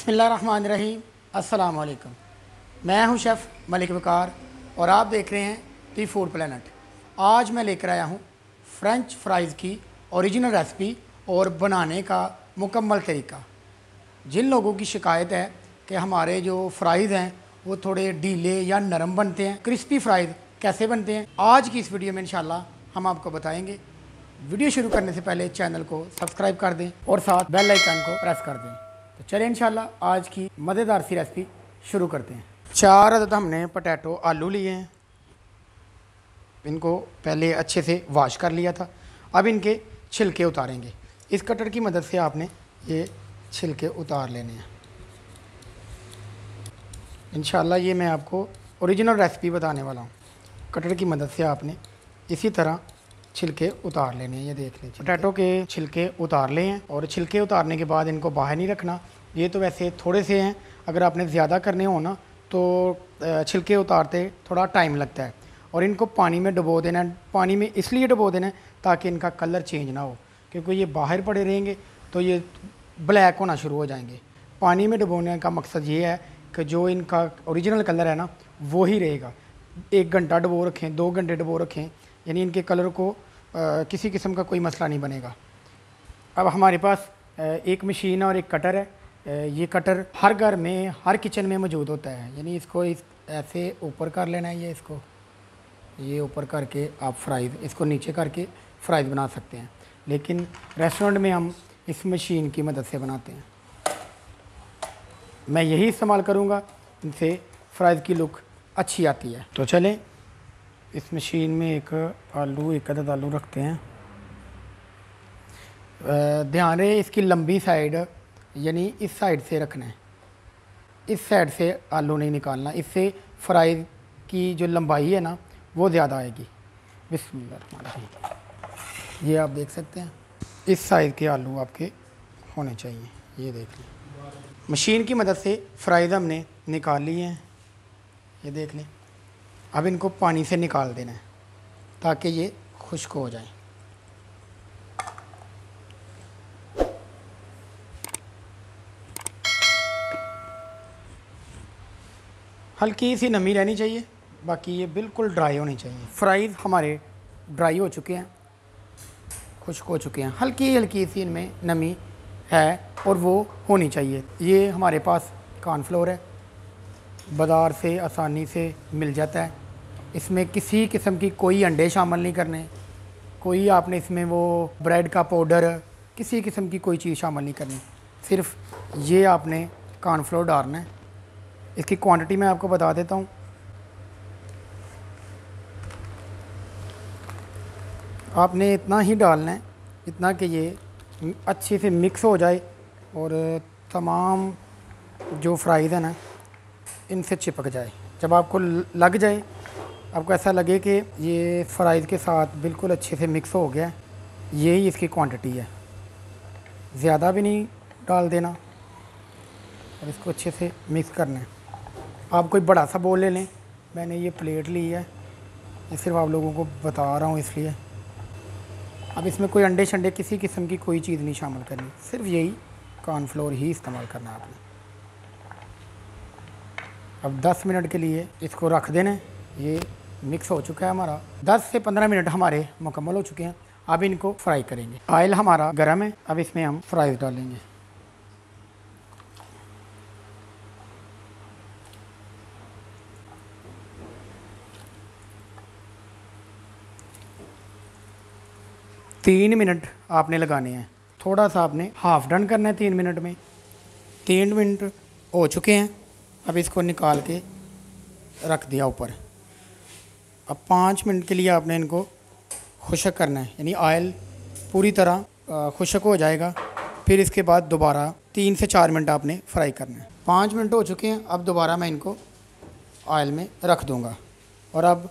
बिस्मिल्लाहिर्रहमानिर्रहीम। अस्सलाम वालेकुम। मैं हूं शेफ़ मलिक वकार और आप देख रहे हैं दी फूड प्लेनेट। आज मैं लेकर आया हूं फ़्रेंच फ्राइज़ की ओरिजिनल रेसिपी और बनाने का मुकम्मल तरीका। जिन लोगों की शिकायत है कि हमारे जो फ्राइज़ हैं वो थोड़े ढीले या नरम बनते हैं, क्रिस्पी फ्राइज़ कैसे बनते हैं, आज की इस वीडियो में इंशाल्लाह हम आपको बताएंगे। वीडियो शुरू करने से पहले चैनल को सब्सक्राइब कर दें और साथ बेल आइकन को प्रेस कर दें। तो चलिए इंशाल्लाह आज की मज़ेदार सी रेसिपी शुरू करते हैं। 4 अदद हमने पोटैटो आलू लिए हैं। इनको पहले अच्छे से वॉश कर लिया था। अब इनके छिलके उतारेंगे। इस कटर की मदद से आपने ये छिलके उतार लेने हैं। इंशाल्लाह ये मैं आपको ओरिजिनल रेसिपी बताने वाला हूँ। कटर की मदद से आपने इसी तरह छिलके उतार लेने हैं। ये देख लीजिए, पोटैटो के छिलके उतार ले हैं और छिलके उतारने के बाद इनको बाहर नहीं रखना। ये तो वैसे थोड़े से हैं, अगर आपने ज़्यादा करने हो ना तो छिलके उतारते थोड़ा टाइम लगता है। और इनको पानी में डुबो देना है। पानी में इसलिए डुबो देना है ताकि इनका कलर चेंज ना हो, क्योंकि ये बाहर पड़े रहेंगे तो ये ब्लैक होना शुरू हो जाएंगे। पानी में डुबोने का मकसद ये है कि जो इनका ओरिजिनल कलर है ना वो ही रहेगा। 1 घंटा डुबो रखें, 2 घंटे डुबो रखें, यानी इनके कलर को किसी किस्म का कोई मसला नहीं बनेगा। अब हमारे पास एक मशीन और एक कटर है। ये कटर हर घर में, हर किचन में मौजूद होता है। यानी इसको ऐसे ऊपर कर लेना है। ये ऊपर करके आप फ्राइज़, इसको नीचे करके फ्राइज़ बना सकते हैं, लेकिन रेस्टोरेंट में हम इस मशीन की मदद से बनाते हैं। मैं यही इस्तेमाल करूँगा, इनसे फ्राइज़ की लुक अच्छी आती है। तो चलें इस मशीन में एक अदद आलू रखते हैं। ध्यान रहे इसकी लंबी साइड यानी इस साइड से रखना है, इस साइड से आलू नहीं निकालना। इससे फ्राई की जो लंबाई है ना वो ज़्यादा आएगी। बिस्मिल्लाह। ये आप देख सकते हैं इस साइज़ के आलू आपके होने चाहिए। ये देख लें, मशीन की मदद से फ्राइज़ हमने निकाल लिए हैं। ये देख लें। अब इनको पानी से निकाल देना है ताकि ये खुश्क हो जाए। हल्की सी नमी रहनी चाहिए, बाकी ये बिल्कुल ड्राई होनी चाहिए। फ्राइज़ हमारे ड्राई हो चुके हैं, खुश्क हो चुके हैं। हल्की हल्की सी इनमें नमी है और वो होनी चाहिए। ये हमारे पास कॉर्नफ्लोर है, बाज़ार से आसानी से मिल जाता है। इसमें किसी किस्म की कोई अंडे शामिल नहीं करने, कोई आपने इसमें वो ब्रेड का पाउडर, किसी किस्म की कोई चीज़ शामिल नहीं करनी। सिर्फ ये आपने कॉर्नफ्लोर डालना है। इसकी क्वांटिटी मैं आपको बता देता हूँ। आपने इतना ही डालना है, इतना कि ये अच्छे से मिक्स हो जाए और तमाम जो फ्राइज़ है ना इनसे चिपक जाए। जब आपको लग जाए, आपको ऐसा लगे कि ये फ्राइज़ के साथ बिल्कुल अच्छे से मिक्स हो गया, यही इसकी क्वांटिटी है। ज़्यादा भी नहीं डाल देना और इसको अच्छे से मिक्स करना है। आप कोई बड़ा सा बोल ले लें, मैंने ये प्लेट ली है, ये सिर्फ आप लोगों को बता रहा हूँ इसलिए। अब इसमें कोई अंडे शंडे किसी किस्म की कोई चीज़ नहीं शामिल करनी, सिर्फ यही कॉर्नफ्लोर ही इस्तेमाल करना है आपने। अब 10 मिनट के लिए इसको रख देना है। ये मिक्स हो चुका है हमारा। 10 से 15 मिनट हमारे मुकम्मल हो चुके हैं। अब इनको फ्राई करेंगे। ऑयल हमारा गर्म है, अब इसमें हम फ्राइज़ डालेंगे। तीन मिनट आपने लगाने हैं। थोड़ा सा आपने हाफ़ डन करना है 3 मिनट में। 3 मिनट हो चुके हैं। अब इसको निकाल के रख दिया ऊपर। अब 5 मिनट के लिए आपने इनको खुश्क करना है, यानी ऑयल पूरी तरह खुश्क हो जाएगा। फिर इसके बाद दोबारा 3 से 4 मिनट आपने फ्राई करना है। 5 मिनट हो चुके हैं। अब दोबारा मैं इनको ऑयल में रख दूँगा और अब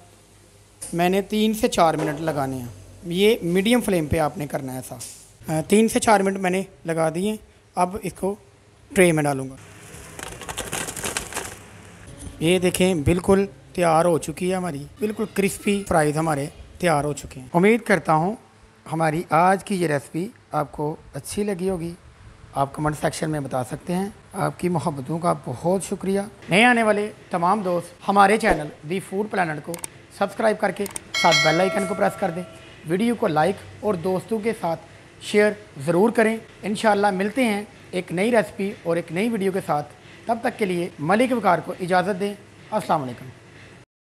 मैंने 3 से 4 मिनट लगाने हैं। ये मीडियम फ्लेम पे आपने करना है ऐसा। 3 से 4 मिनट मैंने लगा दिए। अब इसको ट्रे में डालूँगा। ये देखें बिल्कुल तैयार हो चुकी है हमारी, बिल्कुल क्रिस्पी फ्राइज़ हमारे तैयार हो चुके हैं। उम्मीद करता हूँ हमारी आज की ये रेसिपी आपको अच्छी लगी होगी। आप कमेंट सेक्शन में बता सकते हैं। आपकी मोहब्बतों का बहुत शुक्रिया। नए आने वाले तमाम दोस्त हमारे चैनल दी फूड प्लानट को सब्सक्राइब करके साथ बेल आइकन को प्रेस कर दें। वीडियो को लाइक और दोस्तों के साथ शेयर ज़रूर करें। इंशाअल्लाह मिलते हैं एक नई रेसिपी और एक नई वीडियो के साथ। तब तक के लिए मलिक वकार को इजाज़त दें। अस्सलाम वालेकुम।